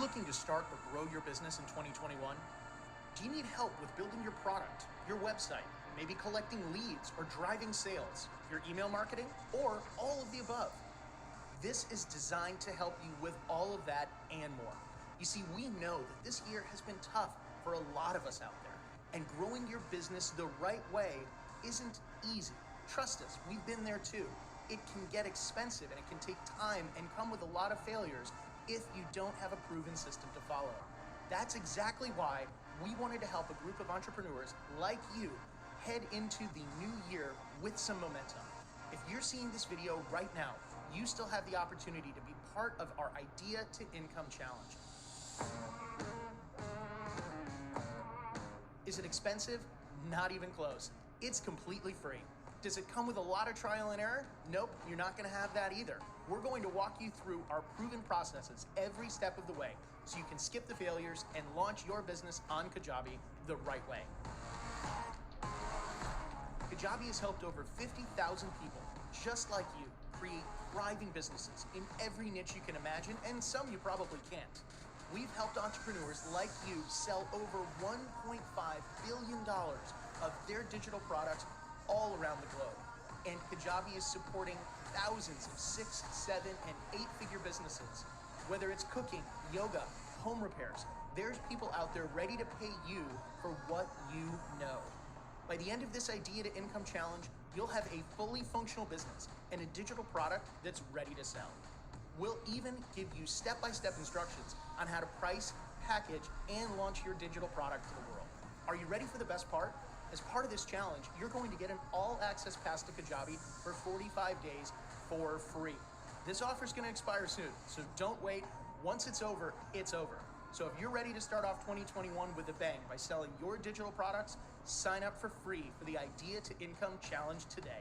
looking to start or grow your business in 2021? Do you need help with building your product, your website, maybe collecting leads or driving sales, your email marketing, or all of the above? This is designed to help you with all of that and more. You see, we know that this year has been tough for a lot of us out there, and growing your business the right way isn't easy. Trust us, we've been there too. It can get expensive and it can take time and come with a lot of failures if you don't have a proven system to follow. That's exactly why we wanted to help a group of entrepreneurs like you head into the new year with some momentum. If you're seeing this video right now, you still have the opportunity to be part of our Idea to Income Challenge. Is it expensive? Not even close. It's completely free. Does it come with a lot of trial and error? Nope, you're not gonna have that either. We're going to walk you through our proven processes every step of the way so you can skip the failures and launch your business on Kajabi the right way. Kajabi has helped over 50,000 people just like you create thriving businesses in every niche you can imagine, and some you probably can't. We've helped entrepreneurs like you sell over $1.5 billion of their digital products all around the globe. And Kajabi is supporting thousands of 6, 7, and 8-figure businesses. Whether it's cooking, yoga, home repairs, there's people out there ready to pay you for what you know. By the end of this Idea to Income Challenge, you'll have a fully functional business and a digital product that's ready to sell. We'll even give you step-by-step instructions on how to price, package, and launch your digital product to the world. Are you ready for the best part? As part of this challenge, you're going to get an all-access pass to Kajabi for 45 days for free. This offer is going to expire soon, so don't wait. Once it's over, it's over. So if you're ready to start off 2021 with a bang by selling your digital products, sign up for free for the Idea to Income Challenge today.